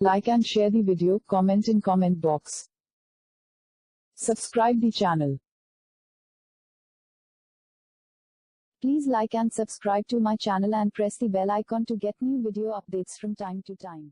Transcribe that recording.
Like and share the video, comment in comment box. Subscribe the channel. Please like and subscribe to my channel and press the bell icon to get new video updates from time to time.